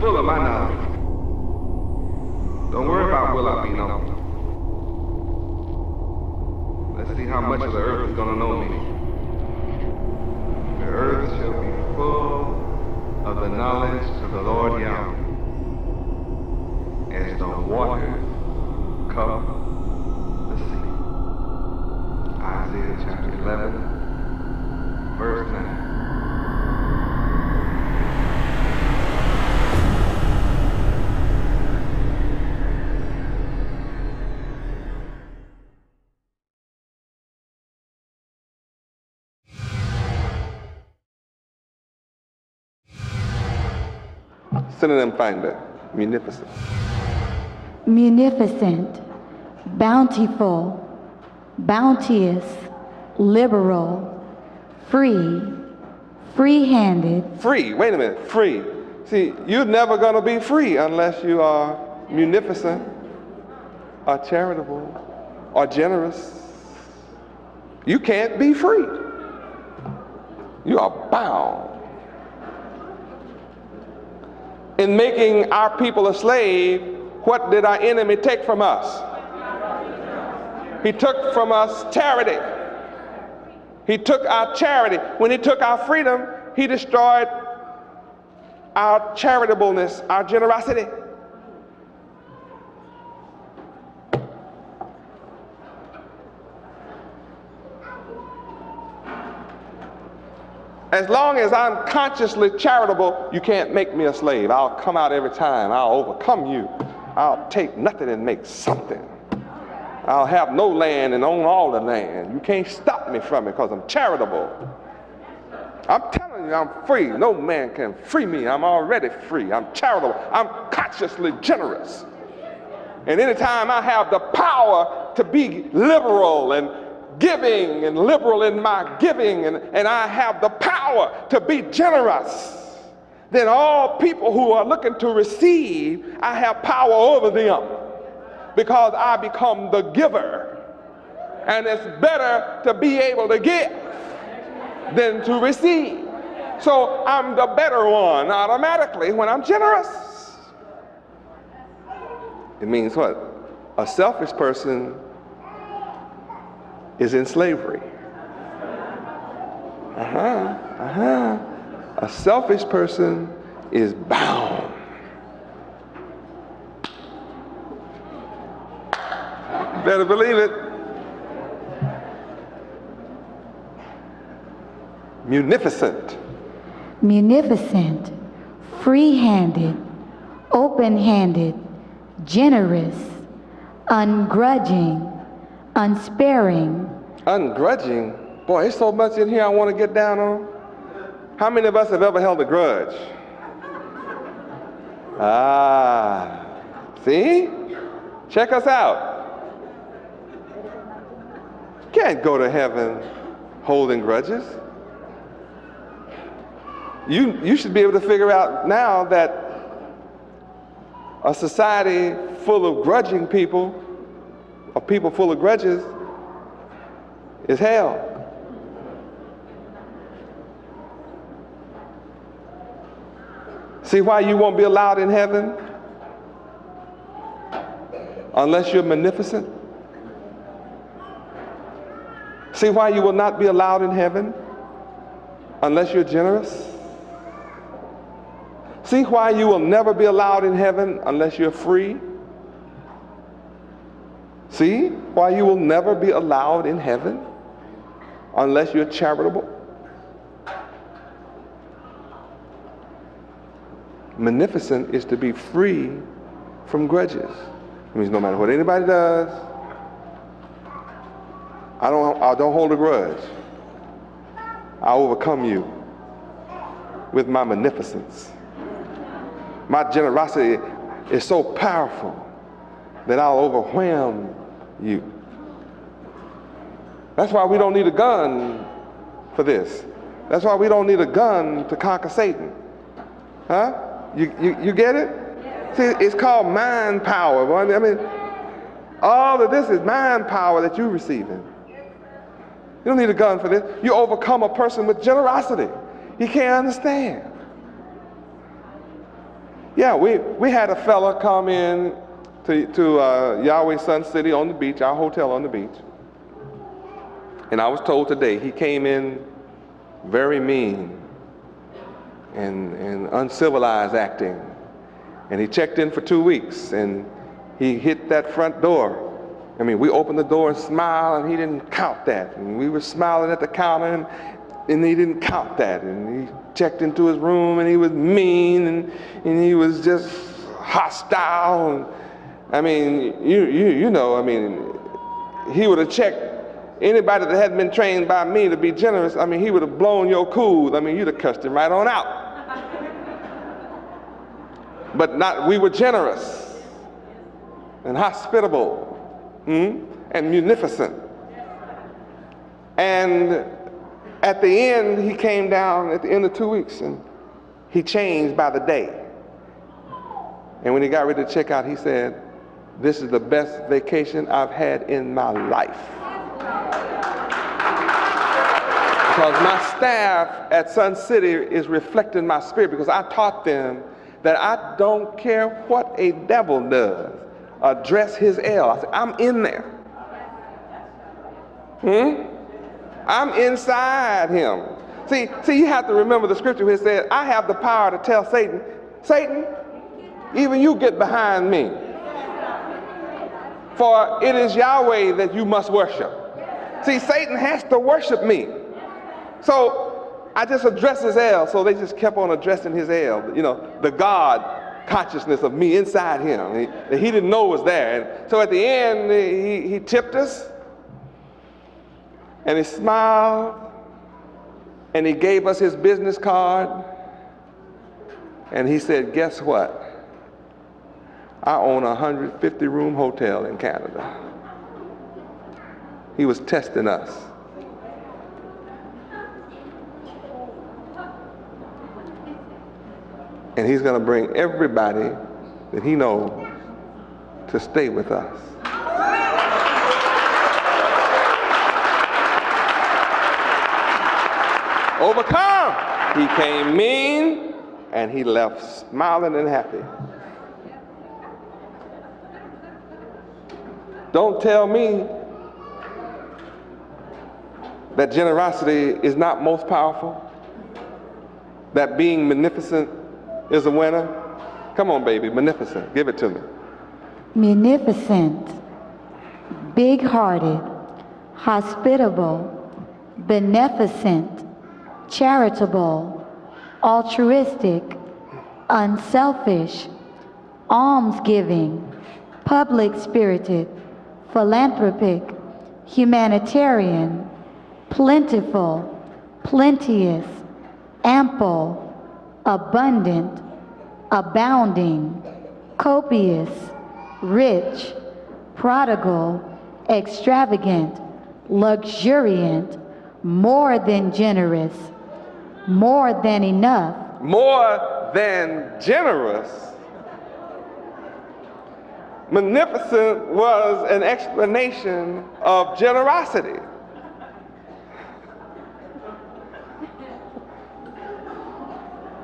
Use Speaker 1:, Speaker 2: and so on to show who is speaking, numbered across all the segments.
Speaker 1: full of my knowledge. Don't worry about will I be known. Let's see how much of the earth is going to know me. The earth shall be full of the knowledge of the Lord Yahweh, as the waters cover the sea. Isaiah chapter 11, verse 9. Synonym finder, munificent.
Speaker 2: Munificent, bountiful, bounteous, liberal, free, free-handed.
Speaker 1: Free, wait a minute, free. See, you're never going to be free unless you are munificent, or charitable, or generous. You can't be free. You are bound. In making our people a slave, what did our enemy take from us? He took from us charity. He took our charity. When he took our freedom, he destroyed our charitableness, our generosity. As long as I'm consciously charitable, you can't make me a slave. I'll come out every time. I'll overcome you. I'll take nothing and make something. I'll have no land and own all the land. You can't stop me from it because I'm charitable. I'm telling you, I'm free. No man can free me. I'm already free. I'm charitable. I'm consciously generous. And anytime I have the power to be liberal and giving and liberal in my giving, and I have the power to be generous, then all people who are looking to receive, I have power over them because I become the giver. And it's better to be able to give than to receive. So I'm the better one automatically when I'm generous. It means what? A selfish person is in slavery. A selfish person is bound. Better believe it. Munificent.
Speaker 2: Munificent, free-handed, open-handed, generous, ungrudging, unsparing.
Speaker 1: Ungrudging? Boy, there's so much in here I want to get down on. How many of us have ever held a grudge? See? Check us out. You can't go to heaven holding grudges. You should be able to figure out now that a society full of grudging people, or people full of grudges, is hell. See why you won't be allowed in heaven unless you're munificent? See why you will not be allowed in heaven unless you're generous? See why you will never be allowed in heaven unless you're free? See why you will never be allowed in heaven unless you're charitable? Munificent is to be free from grudges. It means no matter what anybody does, I don't hold a grudge. I'll overcome you with my munificence. My generosity is so powerful that I'll overwhelm you. That's why we don't need a gun for this. That's why we don't need a gun to conquer Satan. Huh? You get it? See, it's called mind power. I mean, all of this is mind power that you're receiving. You don't need a gun for this. You overcome a person with generosity. He can't understand. Yeah, we had a fella come in to Yahweh Sun City on the beach, our hotel on the beach. And I was told today he came in very mean and uncivilized acting. And he checked in for 2 weeks and he hit that front door. I mean, we opened the door and smiled and he didn't count that. And we were smiling at the counter and he didn't count that. And he checked into his room and he was mean and he was just hostile. And, I mean, you know, I mean, he would have checked anybody that hadn't been trained by me to be generous. I mean, he would have blown your cool. I mean, you'd have cussed him right on out. But we were generous and hospitable and munificent. And at the end, he came down at the end of 2 weeks and he changed by the day. And when he got ready to check out, he said, "This is the best vacation I've had in my life." Because my staff at Sun City is reflecting my spirit, because I taught them that I don't care what a devil does, address his L. I said, I'm in there. I'm inside him. See, you have to remember the scripture where it says, I have the power to tell Satan, Satan, even you get behind me. For it is Yahweh that you must worship. See, Satan has to worship me. So I just addressed his L, so they just kept on addressing his L, you know, the God consciousness of me inside him that he didn't know was there. And so at the end, he tipped us, and he smiled, and he gave us his business card, and he said, guess what? I own a 150-room hotel in Canada. He was testing us. And he's going to bring everybody that he knows to stay with us. Overcome. He came mean and he left smiling and happy. Don't tell me that generosity is not most powerful, that being munificent is a winner. Come on, baby, munificent. Give it to me.
Speaker 2: Munificent, big-hearted, hospitable, beneficent, charitable, altruistic, unselfish, almsgiving, public-spirited, philanthropic, humanitarian, plentiful, plenteous, ample, abundant, abounding, copious, rich, prodigal, extravagant, luxuriant, more than generous, more than enough.
Speaker 1: More than generous. Munificent was an explanation of generosity.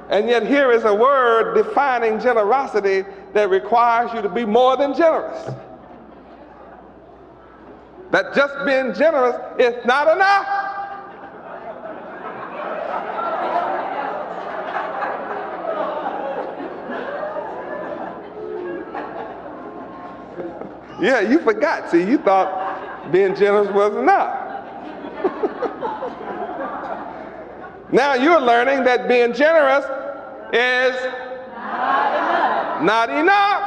Speaker 1: And yet here is a word defining generosity that requires you to be more than generous. That just being generous is not enough. Yeah, you forgot. See, you thought being generous was enough. Now you're learning that being generous is not enough.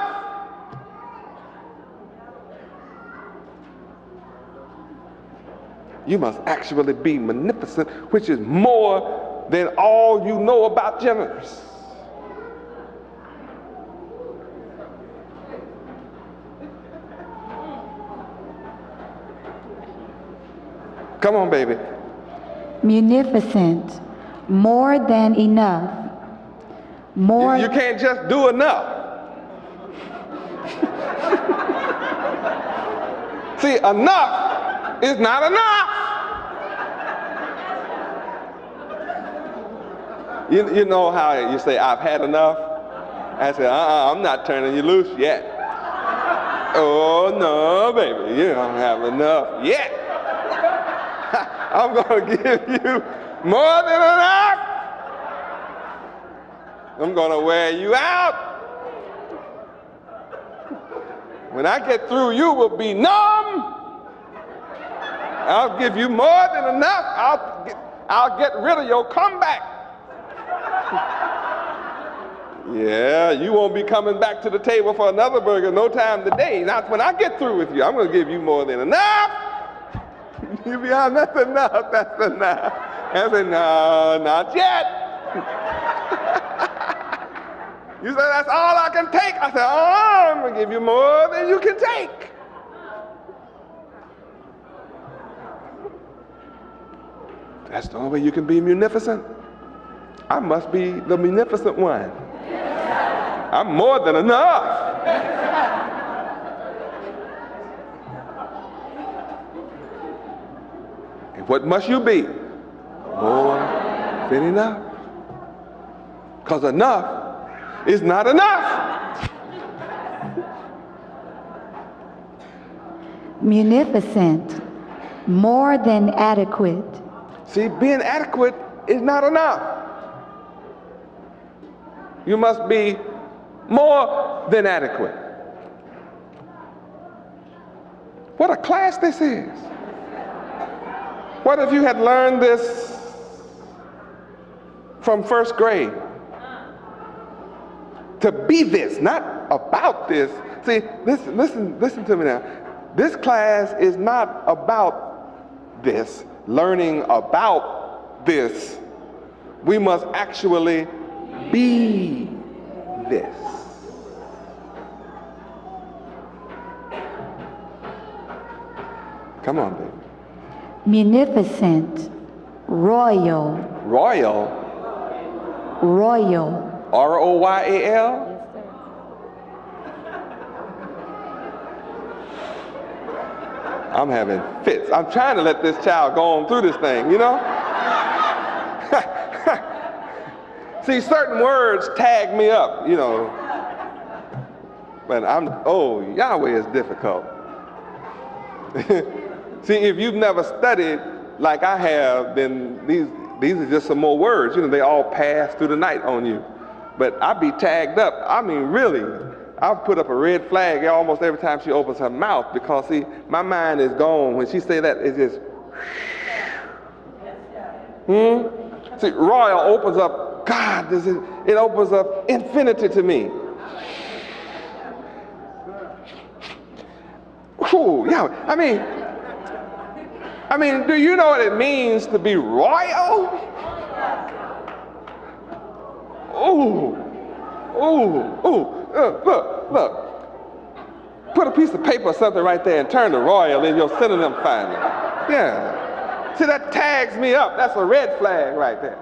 Speaker 1: You must actually be munificent, which is more than all you know about generous. Come on, baby.
Speaker 2: Munificent, more than enough. More.
Speaker 1: You can't just do enough. See, enough is not enough. You know how you say, I've had enough? I said, I'm not turning you loose yet. Oh, no, baby, you don't have enough yet. I'm going to give you more than enough. I'm going to wear you out. When I get through, you will be numb. I'll give you more than enough. I'll get rid of your comeback. Yeah, you won't be coming back to the table for another burger no time today. Not when I get through with you. I'm going to give you more than enough. You be on, that's enough, that's enough. I said, no, not yet. You said, that's all I can take. I said, oh, I'm going to give you more than you can take. That's the only way you can be munificent. I must be the munificent one. I'm more than enough. And what must you be? More than enough. Because enough is not enough.
Speaker 2: Munificent, more than adequate.
Speaker 1: See, being adequate is not enough. You must be more than adequate. What a class this is. What if you had learned this from first grade? To be this, not about this. See, listen to me now. This class is not about this, learning about this. We must actually be this. Come on, baby.
Speaker 2: Munificent, royal.
Speaker 1: Royal.
Speaker 2: Royal.
Speaker 1: R-O-Y-A-L? I'm having fits. I'm trying to let this child go on through this thing, you know? See, certain words tag me up, you know. But Yahweh is difficult. See, if you've never studied like I have, then these are just some more words. You know, they all pass through the night on you. But I be tagged up. I mean, really, I'll put up a red flag almost every time she opens her mouth because, see, my mind is gone. When she say that, it's just, See, royal opens up, God, it opens up infinity to me. Ooh, yeah, I mean, do you know what it means to be royal? Look. Put a piece of paper or something right there and turn to royal in your synonym finder. Yeah. See, that tags me up. That's a red flag right there.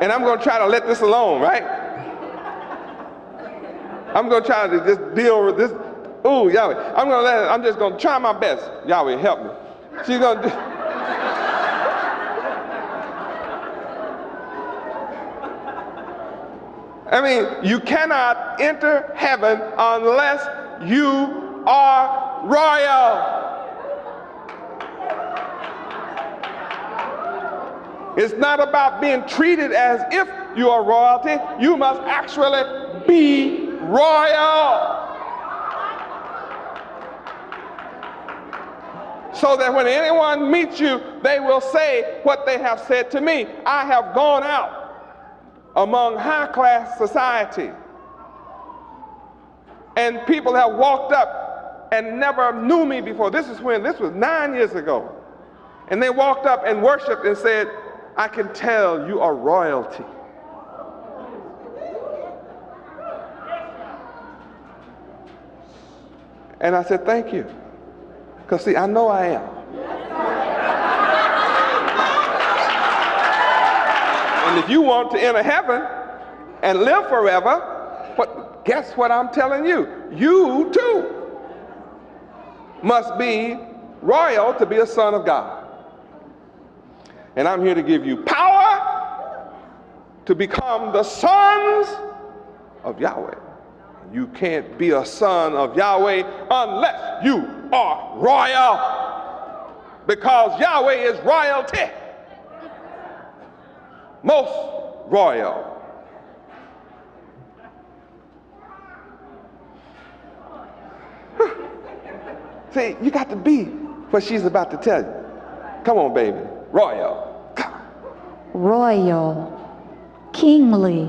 Speaker 1: And I'm going to try to let this alone, right? I'm going to try to just deal with this. Ooh, Yahweh. I'm just going to try my best. Yahweh, help me. She's going to do. I mean, you cannot enter heaven unless you are royal. It's not about being treated as if you are royalty. You must actually be royal. So that when anyone meets you, they will say what they have said to me. I have gone out among high-class society, and people have walked up and never knew me before. This was 9 years ago. And they walked up and worshiped and said, I can tell you are royalty. And I said, thank you. Because see, I know I am. And if you want to enter heaven and live forever, guess what I'm telling you? You too must be royal to be a son of God. And I'm here to give you power to become the sons of Yahweh. You can't be a son of Yahweh unless you are royal, because Yahweh is royalty, most royal. See, you got to be what she's about to tell you. Come on, baby. Royal.
Speaker 2: royal, kingly.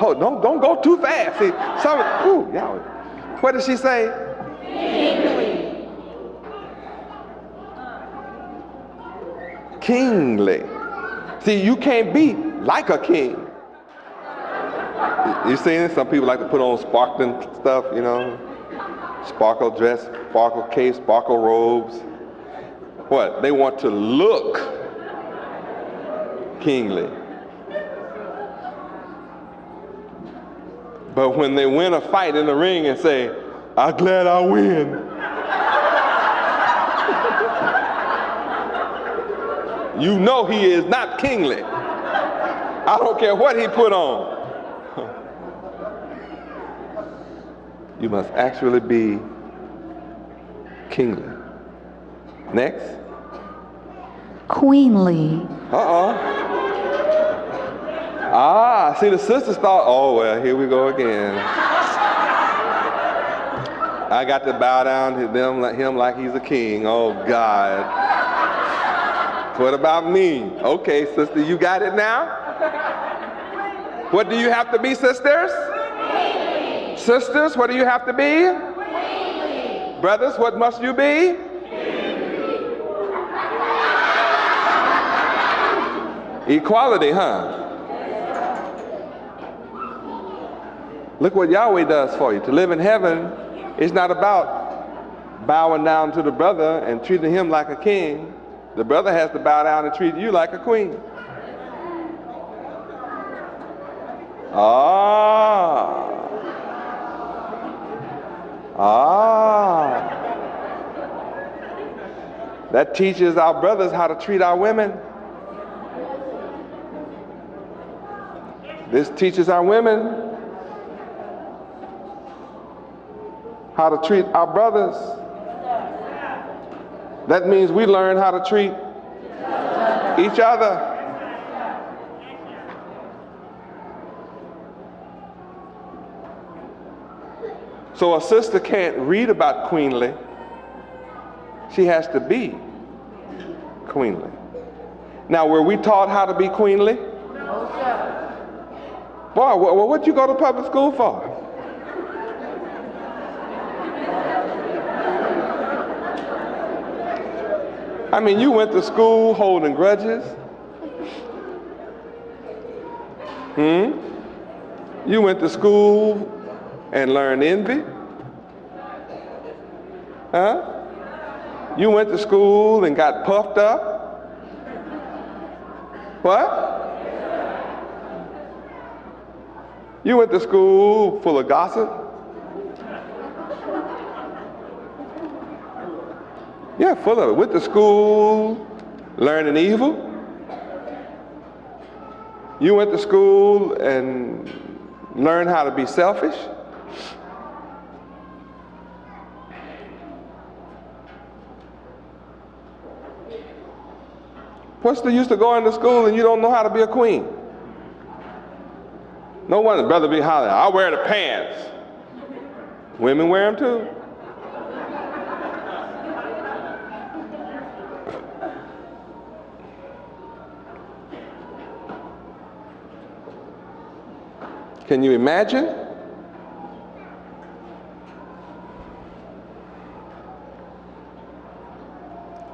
Speaker 1: Oh, don't go too fast. See, Yahweh. What did she say? Kingly. See, you can't be like a king. You seen it? Some people like to put on sparkling stuff, you know, sparkle dress, sparkle cape, sparkle robes. What? They want to look kingly. But when they win a fight in the ring and say, "I'm glad I win," you know he is not kingly. I don't care what he put on. You must actually be kingly. Next.
Speaker 2: Queenly.
Speaker 1: See, the sisters thought, oh, well, here we go again. I got to bow down to him like he's a king. Oh, God. What about me? Okay, sister, you got it now? What do you have to be, sisters? Queenly. Sisters, what do you have to be? Queenly. Brothers, what must you be? Queenly. Equality, huh? Look what Yahweh does for you. To live in heaven is not about bowing down to the brother and treating him like a king. The brother has to bow down and treat you like a queen. That teaches our brothers how to treat our women. This teaches our women how to treat our brothers. That means we learn how to treat each other. So a sister can't read about queenly. She has to be queenly. Now, were we taught how to be queenly? No, sir. Boy, what'd you go to public school for? I mean, you went to school holding grudges. You went to school and learned envy. Huh? You went to school and got puffed up. What? You went to school full of gossip. Yeah, full of it. Went to school learning evil. You went to school and learned how to be selfish. What's the use of going to school and you don't know how to be a queen? No wonder brother be hollering, I wear the pants. Women wear them too. Can you imagine?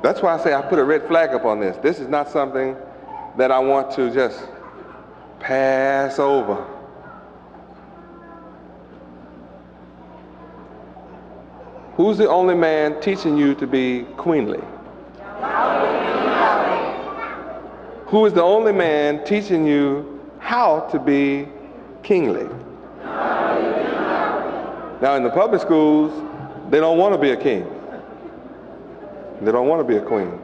Speaker 1: That's why I say I put a red flag up on this. This is not something that I want to just pass over. Who's the only man teaching you to be queenly? Who is the only man teaching you how to be kingly? Now in the public schools, they don't want to be a king. They don't want to be a queen.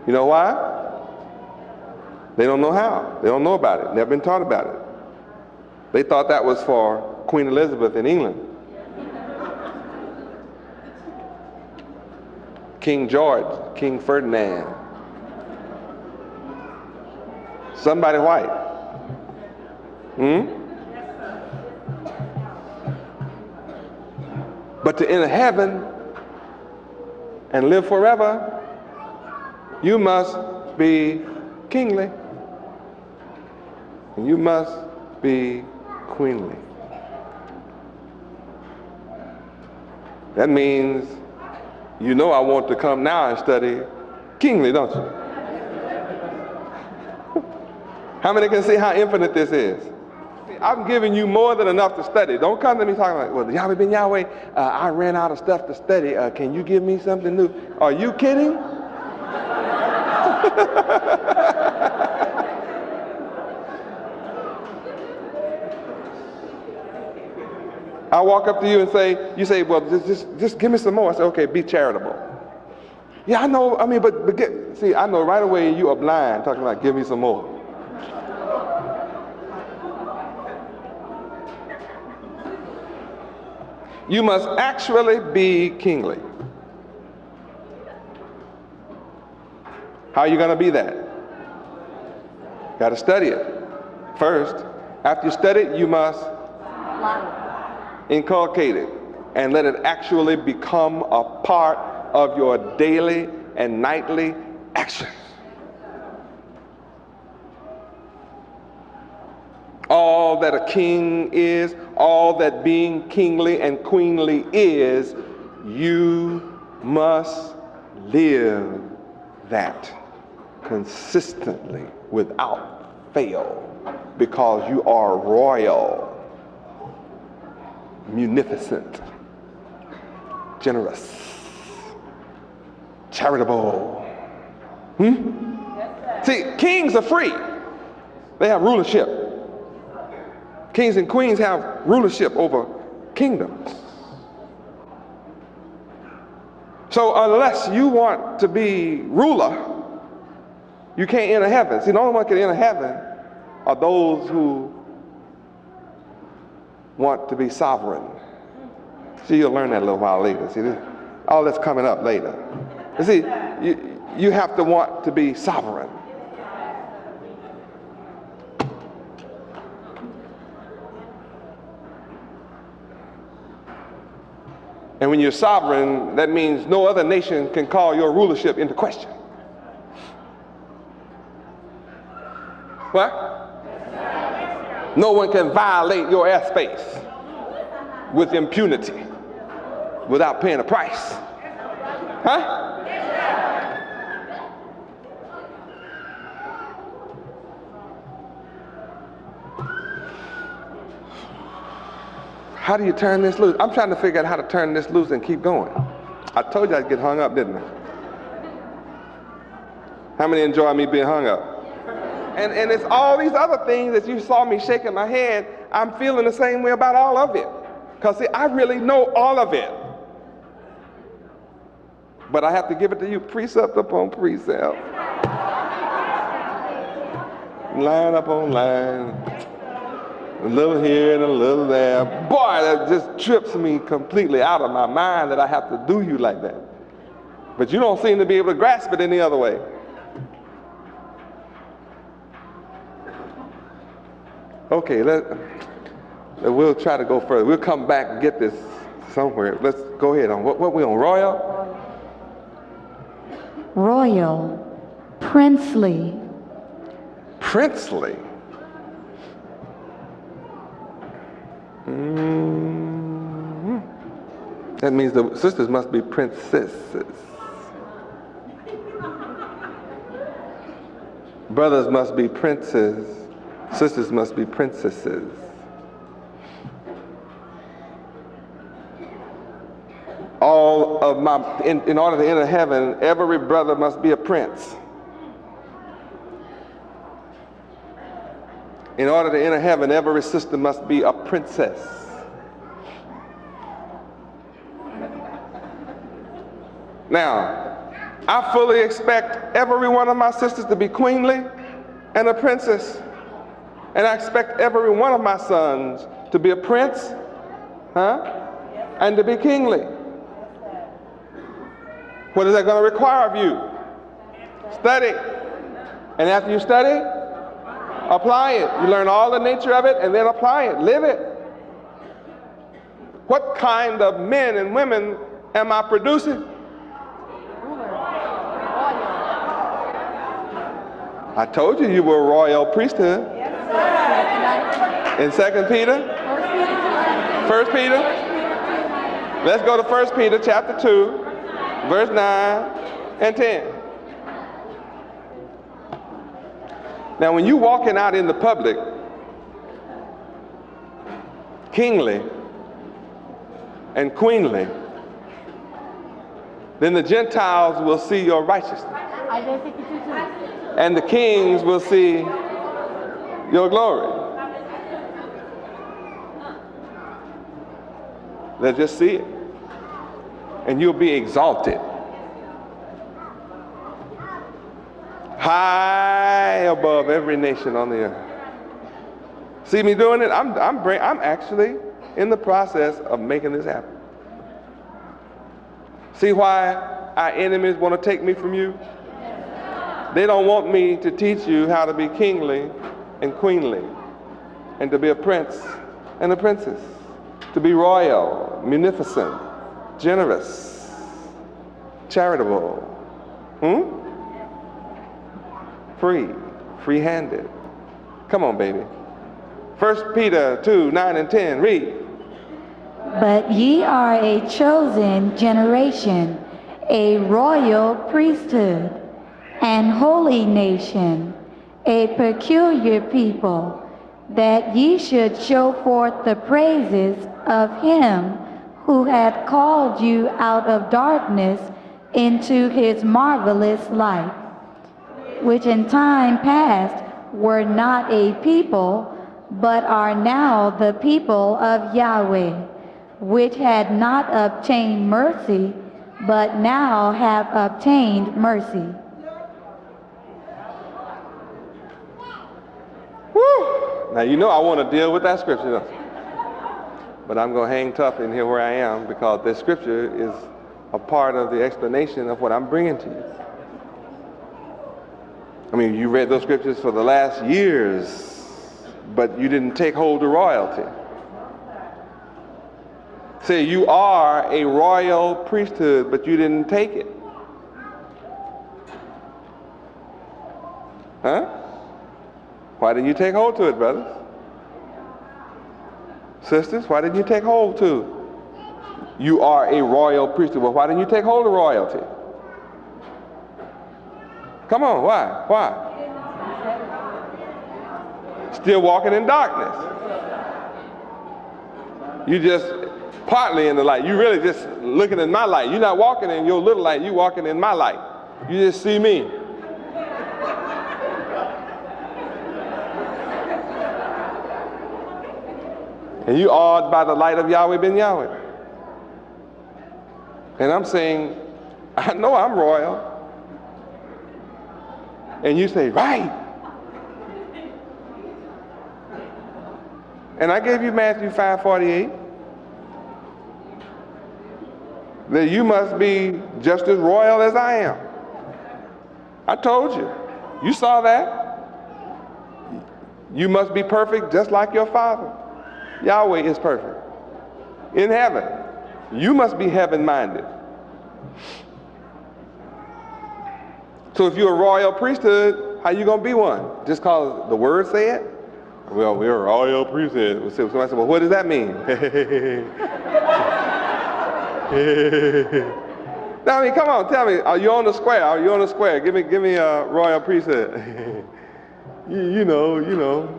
Speaker 1: You know why? They don't know how. They don't know about it. Never been taught about it. They thought that was for Queen Elizabeth in England. King George, King Ferdinand. Somebody white. But to enter heaven and live forever, you must be kingly. And you must be queenly. That means you know I want to come now and study kingly, don't you? How many can see how infinite this is? I'm giving you more than enough to study. Don't come to me talking like, well, Yahweh Ben Yahweh, I ran out of stuff to study. Can you give me something new? Are you kidding? I walk up to you and say, you say, well, just give me some more. I say, okay, be charitable. Yeah, I know, I mean, but see, I know right away you are blind talking about give me some more. You must actually be kingly. How are you going to be that? Got to study it first. After you study it, you must inculcate it and let it actually become a part of your daily and nightly actions. All that a king is, all that being kingly and queenly is, you must live that consistently without fail, because you are royal, munificent, generous, charitable. See, kings are free. They have rulership. Kings and queens have rulership over kingdoms. So unless you want to be ruler, you can't enter heaven. See, the only one can enter heaven are those who want to be sovereign. See, you'll learn that a little while later. See, all that's coming up later. You see, you have to want to be sovereign. And when you're sovereign, that means no other nation can call your rulership into question. What? No one can violate your airspace with impunity without paying a price. Huh? How do you turn this loose? I'm trying to figure out how to turn this loose and keep going. I told you I'd get hung up, didn't I? How many enjoy me being hung up? And it's all these other things that you saw me shaking my head. I'm feeling the same way about all of it. Because see, I really know all of it. But I have to give it to you precept upon precept. Line upon line. A little here and a little there. Boy, that just trips me completely out of my mind that I have to do you like that. But you don't seem to be able to grasp it any other way. Okay, we'll try to go further. We'll come back and get this somewhere. Let's go ahead on. What we on? Royal?
Speaker 2: Royal. Princely.
Speaker 1: Princely? That means the sisters must be princesses. Brothers must be princes. Sisters must be princesses. All of my, in order to enter heaven, every brother must be a prince. In order to enter heaven, every sister must be a princess. Now, I fully expect every one of my sisters to be queenly, and a princess. And I expect every one of my sons to be a prince, and to be kingly. What is that going to require of you? Study. And after you study, apply it. You learn all the nature of it and then apply it. Live it. What kind of men and women am I producing? I told you were a royal priesthood. In 2 Peter? 1 Peter? Let's go to 1 Peter chapter 2, verse 9 and 10. Now when you walking out in the public, kingly and queenly, then the Gentiles will see your righteousness. And the kings will see your glory. They'll just see it. And you'll be exalted. High above every nation on the earth. See me doing it? I'm actually in the process of making this happen. See why our enemies want to take me from you? They don't want me to teach you how to be kingly and queenly, and to be a prince and a princess, to be royal, munificent, generous, charitable, free-handed. Come on, baby. 1 Peter 2, 9 and 10, read.
Speaker 2: But ye are a chosen generation, a royal priesthood, an holy nation, a peculiar people, that ye should show forth the praises of him who hath called you out of darkness into his marvelous light, which in time past were not a people, but are now the people of Yahweh, which had not obtained mercy, but now have obtained mercy.
Speaker 1: Woo! Now you know I want to deal with that scripture, but I'm going to hang tough in here where I am, because this scripture is a part of the explanation of what I'm bringing to you. I mean, you read those scriptures for the last years, but you didn't take hold of royalty. Say you are a royal priesthood, but you didn't take it. Huh? Why didn't you take hold to it, brothers? Sisters, why didn't you take hold to? You are a royal priesthood. Well, why didn't you take hold of royalty? Come on, why? Why? Still walking in darkness. You just partly in the light. You really just looking in my light. You're not walking in your little light. You're walking in my light. You just see me. And you awed by the light of YHWH BN YHWH. And I'm saying, I know I'm royal. And you say, right. And I gave you Matthew 5:48. That you must be just as royal as I am. I told you. You saw that. You must be perfect just like your Father. Yahweh is perfect. In heaven. You must be heaven-minded. So if you're a royal priesthood, how you going to be one? Just because the word say it? Well, we're a royal priesthood. Somebody said, well, what does that mean? Now, I mean, come on, tell me, are you on the square? Are you on the square? Give me a royal priesthood. you know.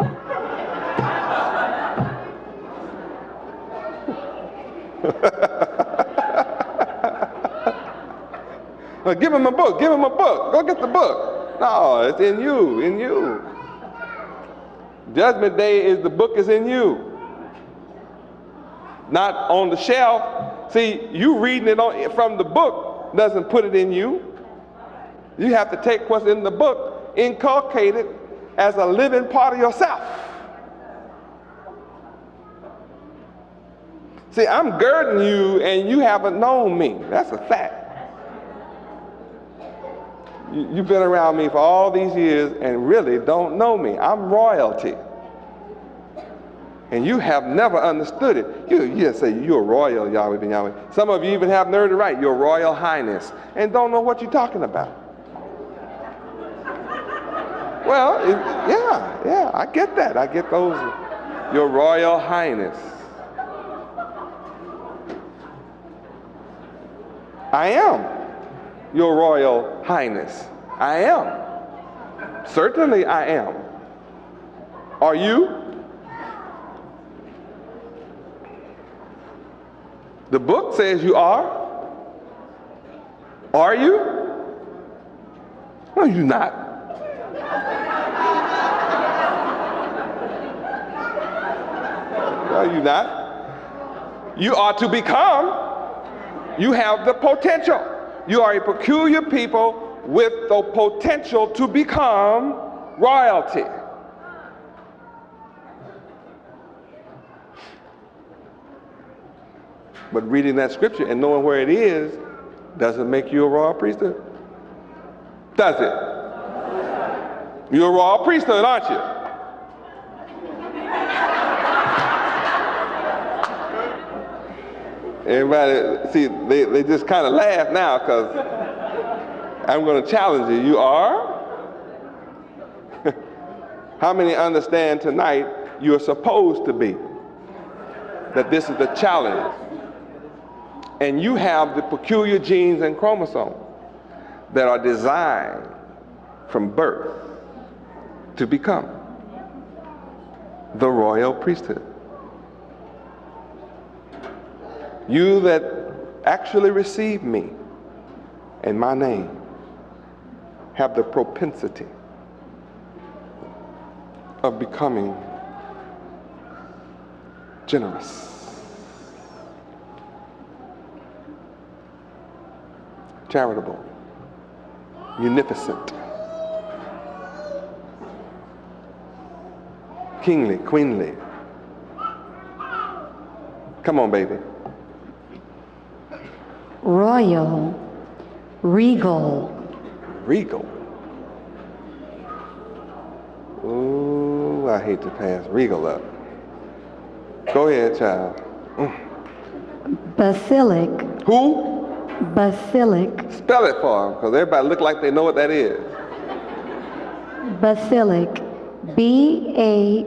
Speaker 1: Well, give him a book. Go get the book. No, it's in you. Judgment day is the book is in you. Not on the shelf. See, you reading it from the book doesn't put it in you. You have to take what's in the book, inculcate it, as a living part of yourself. See, I'm girding you and you haven't known me. That's a fact. You've been around me for all these years and really don't know me. I'm royalty. And you have never understood it. You say, you're royal, Yahweh ben Yahweh. Some of you even have nerve to write, your royal highness, and don't know what you're talking about. Well, yeah, I get that. I get those, your royal highness. I am your royal highness. I am. Certainly I am. Are you? The book says you are. Are you? No, you're not. No, you're not. You are to become. You have the potential. You are a peculiar people with the potential to become royalty. But reading that scripture and knowing where it is doesn't make you a royal priesthood. Does it? You're a royal priesthood, aren't you? Everybody, see, they just kind of laugh now because I'm going to challenge you. You are? How many understand tonight you're supposed to be? That this is the challenge. And you have the peculiar genes and chromosomes that are designed from birth to become the royal priesthood. You that actually receive me and my name have the propensity of becoming generous, charitable, munificent, kingly, queenly. Come on, baby.
Speaker 2: Royal, regal.
Speaker 1: Regal. Ooh, I hate to pass regal up. Go ahead, child.
Speaker 2: Basilic.
Speaker 1: Who?
Speaker 2: Basilic.
Speaker 1: Spell it for them, because everybody look like they know what that is.
Speaker 2: Basilic. Basilic.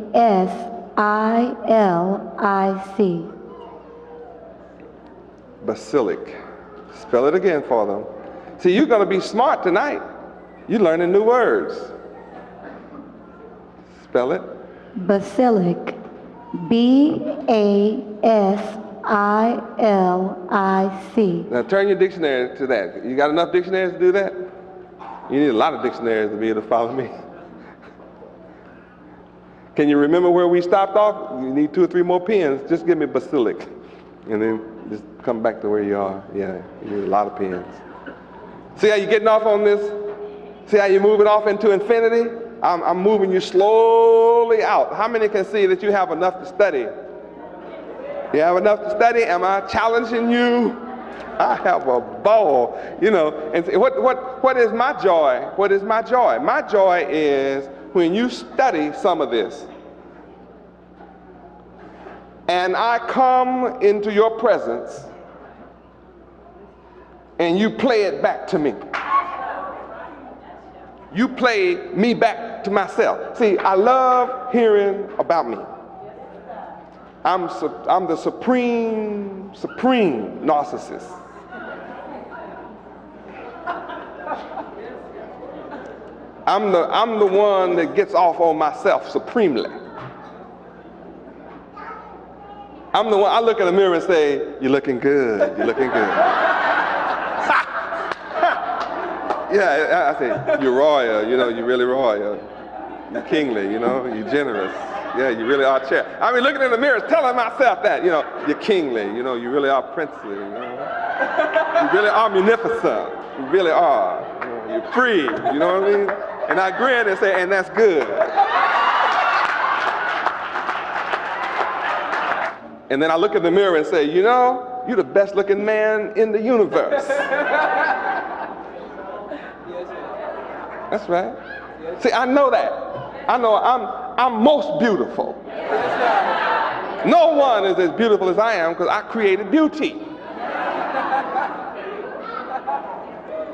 Speaker 1: Basilic. Spell it again for them. See, you're going to be smart tonight. You're learning new words. Spell it.
Speaker 2: Basilic. Basilic.
Speaker 1: Now turn your dictionary to that. You got enough dictionaries to do that? You need a lot of dictionaries to be able to follow me. Can you remember where we stopped off? You need 2 or 3 more pens. Just give me basilic. And then just come back to where you are. Yeah, you need a lot of pens. See how you're getting off on this? See how you're moving off into infinity? I'm moving you slowly out. How many can see that you have enough to study? You have enough to study? Am I challenging you? I have a ball, you know. And what is my joy? What is my joy? My joy is when you study some of this and I come into your presence and you play it back to me. You play me back to myself. See, I love hearing about me. I'm the supreme narcissist. I'm the one that gets off on myself supremely. I'm the one, I look in the mirror and say, you're looking good, you're looking good. Yeah, I say, you're royal, you know, you're really royal. You're kingly, you know, you're generous. Yeah, you really are chair. I mean, looking in the mirror, telling myself that, you know, you're kingly, you know, you really are princely, you know. You really are munificent, you really are. You know, you're free, you know what I mean? And I grin and say, and that's good. And then I look in the mirror and say, you know, you're the best looking man in the universe. That's right. See, I know that. I know I'm most beautiful. No one is as beautiful as I am because I created beauty.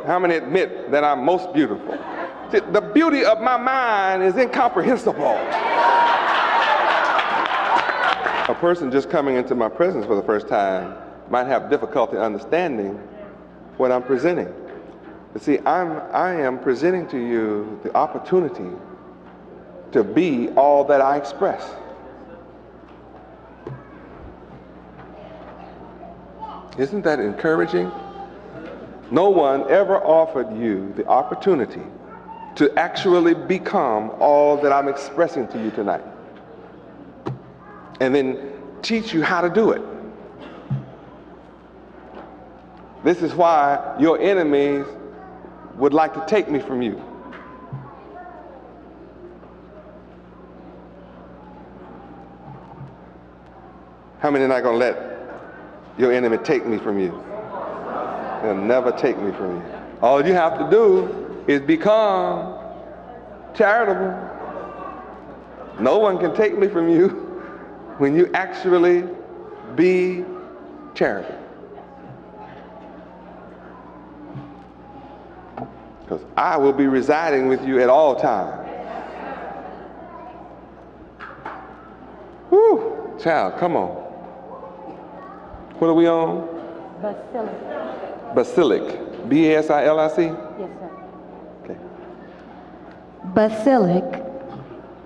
Speaker 1: How many admit that I'm most beautiful? See, the beauty of my mind is incomprehensible. A person just coming into my presence for the first time might have difficulty understanding what I'm presenting. But see, I am presenting to you the opportunity to be all that I express. Isn't that encouraging? No one ever offered you the opportunity to actually become all that I'm expressing to you tonight, and then teach you how to do it. This is why your enemies would like to take me from you. How many are not going to let your enemy take me from you? They'll never take me from you. All you have to do is become charitable. No one can take me from you when you actually be charitable. Because I will be residing with you at all times. Whew, child, come on. What are we on?
Speaker 2: Basilic.
Speaker 1: Basilic. B-A-S-I-L-I-C?
Speaker 2: Yes, sir.
Speaker 1: Okay.
Speaker 2: Basilic.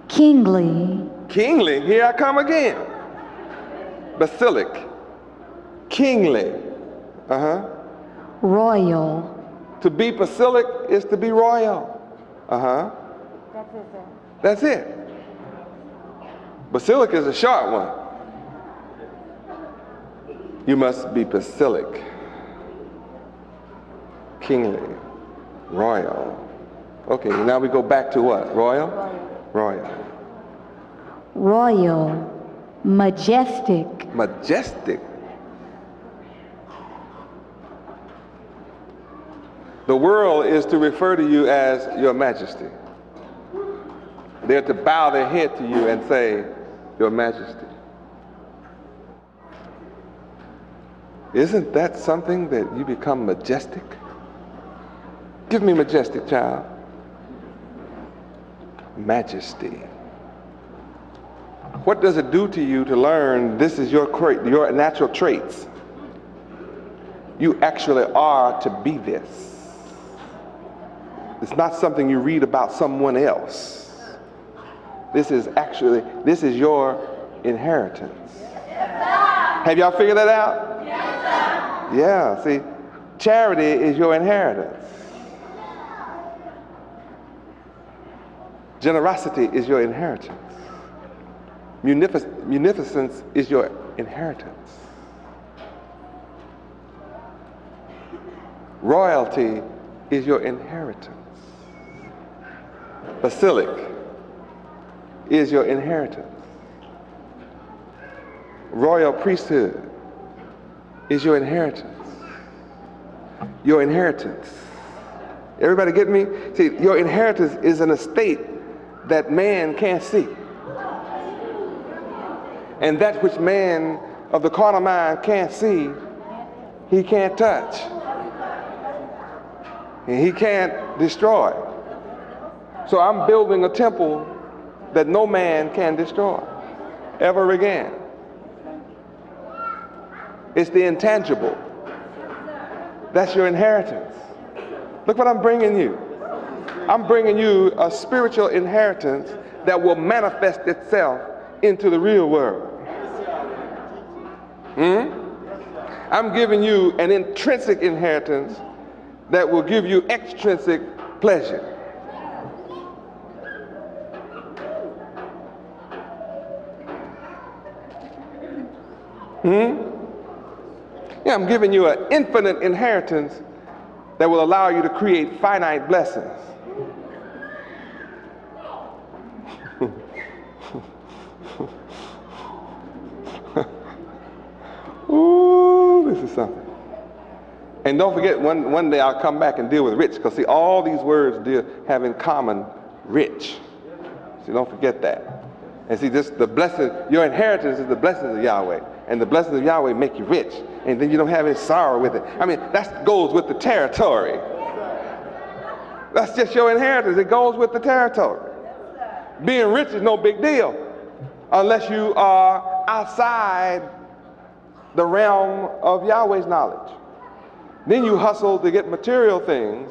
Speaker 2: Kingly.
Speaker 1: Kingly, here I come again. Basilic. Kingly.
Speaker 2: Royal.
Speaker 1: To be basilic is to be royal.
Speaker 2: That's it, sir.
Speaker 1: That's it. Basilic is a short one. You must be basilic. Kingly. Royal. Okay, now we go back to what? Royal? Royal.
Speaker 2: Royal. Majestic.
Speaker 1: Majestic. The world is to refer to you as your majesty. They're to bow their head to you and say, your majesty. Isn't that something that you become majestic? Give me majestic, child. Majesty. What does it do to you to learn this is your natural traits? You actually are to be this. It's not something you read about someone else. This is your inheritance. Have y'all figured that out? Yes, sir. Yeah, see, charity is your inheritance. Generosity is your inheritance. Munificence is your inheritance. Royalty is your inheritance. Basilic is your inheritance. Royal priesthood is your inheritance. Your inheritance. Everybody get me? See, your inheritance is an estate that man can't see. And that which man of the carnal mind can't see, he can't touch. And he can't destroy. So I'm building a temple that no man can destroy ever again. It's the intangible. That's your inheritance. Look what I'm bringing you. I'm bringing you a spiritual inheritance that will manifest itself into the real world. I'm giving you an intrinsic inheritance that will give you extrinsic pleasure. Yeah, I'm giving you an infinite inheritance that will allow you to create finite blessings. this is something. And don't forget, one day I'll come back and deal with rich, because see, all these words have in common rich. So don't forget that. And see, this the blessing, your inheritance is the blessings of Yahweh. And the blessings of Yahweh make you rich. And then you don't have any sorrow with it. I mean, that goes with the territory. That's just your inheritance. It goes with the territory. Being rich is no big deal unless you are outside the realm of Yahweh's knowledge. Then you hustle to get material things.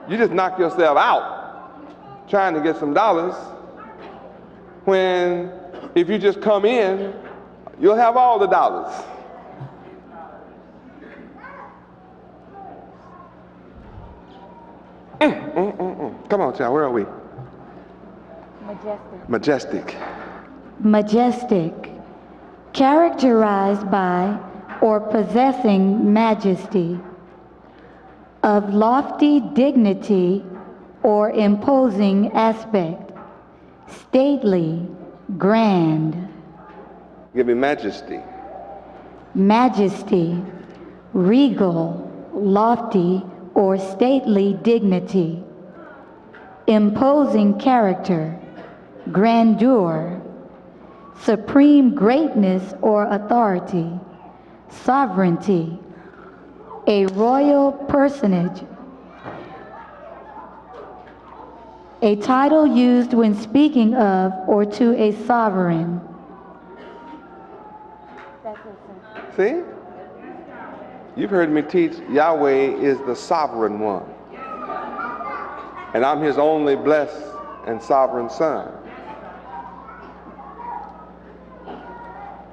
Speaker 1: You just knock yourself out trying to get some dollars, when if you just come in, you'll have all the dollars. Come on, child, where are we?
Speaker 2: Majestic.
Speaker 1: Majestic.
Speaker 2: Majestic. Characterized by or possessing majesty, of lofty dignity or imposing aspect, stately, grand.
Speaker 1: Give me majesty.
Speaker 2: Majesty, regal, lofty, or stately dignity, imposing character, grandeur, supreme greatness or authority, sovereignty, a royal personage, a title used when speaking of or to a sovereign.
Speaker 1: See? You've heard me teach Yahweh is the sovereign one. And I'm his only blessed and sovereign son.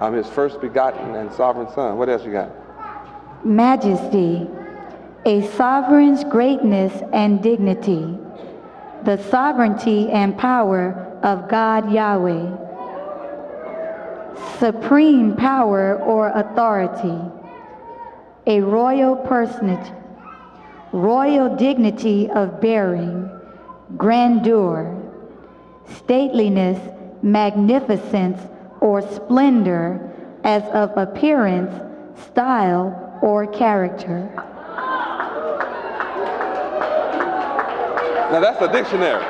Speaker 1: I'm his first begotten and sovereign son. What else you got?
Speaker 2: Majesty, a sovereign's greatness and dignity, the sovereignty and power of God Yahweh, supreme power or authority, a royal personage, royal dignity of bearing, grandeur, stateliness, magnificence, or splendor as of appearance, style, or character.
Speaker 1: Now that's a dictionary.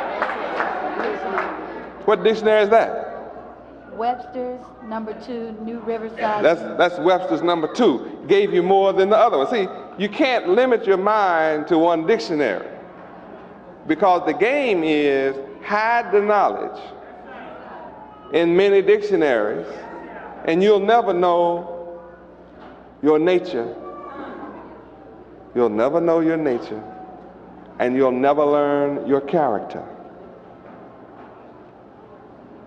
Speaker 1: What dictionary is that?
Speaker 2: Webster's #2, New Riverside.
Speaker 1: That's Webster's #2. Gave you more than the other one. See, you can't limit your mind to one dictionary, because the game is hide the knowledge in many dictionaries, and you'll never know your nature. You'll never know your nature, and you'll never learn your character.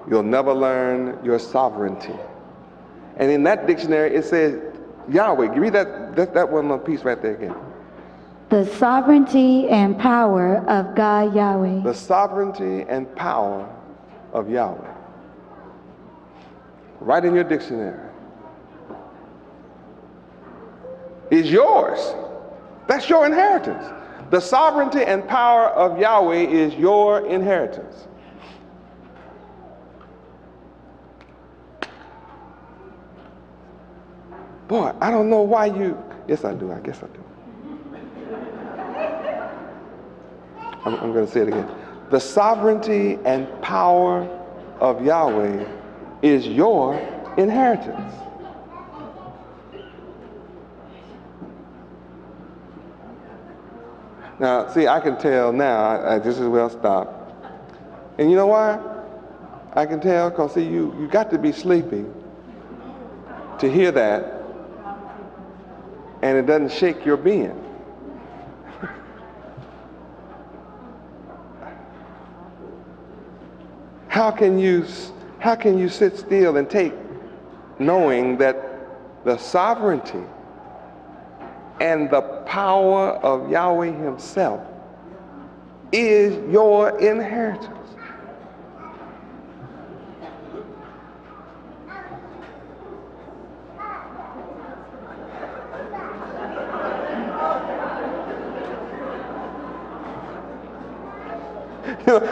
Speaker 1: You'll never learn your sovereignty. And in that dictionary, it says Yahweh. Read that one little piece right there again.
Speaker 2: The sovereignty and power of God Yahweh.
Speaker 1: The sovereignty and power of Yahweh. Right in your dictionary. Is yours. That's your inheritance. The sovereignty and power of Yahweh is your inheritance. Boy, I don't know why you... Yes, I do. I guess I do. I'm going to say it again. The sovereignty and power of Yahweh is your inheritance. Now, see, I can tell now, I just as well stop. And you know why? I can tell because, see, you got to be sleepy to hear that, and it doesn't shake your being. How can you sit still and take knowing that the sovereignty and the power of Yahweh himself is your inheritance?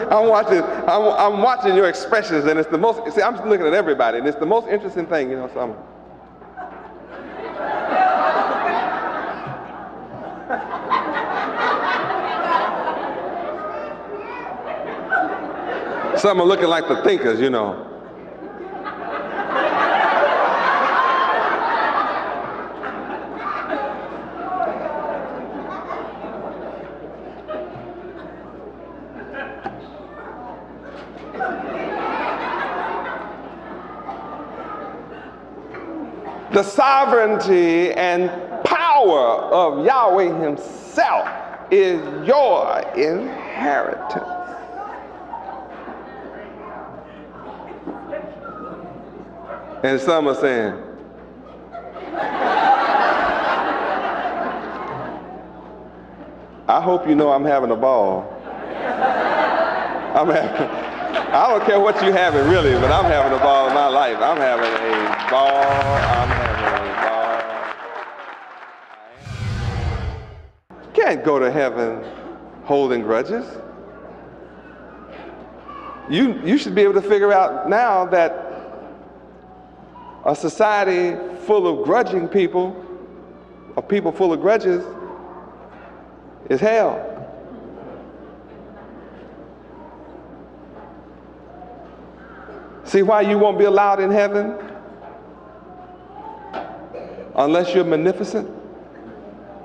Speaker 1: I'm watching your expressions, and it's the most, see, I'm looking at everybody, and it's the most interesting thing, so Some are looking like the thinkers, you know. The sovereignty and power of Yahweh himself is your inheritance. And some are saying, I hope you know I'm having a ball. I don't care what you're having really, but I'm having a ball in my life. I'm having a ball. I'm having a ball. Can't go to heaven holding grudges. You should be able to figure out now that a society full of grudging people, or people full of grudges, is hell. See why you won't be allowed in heaven? Unless you're munificent?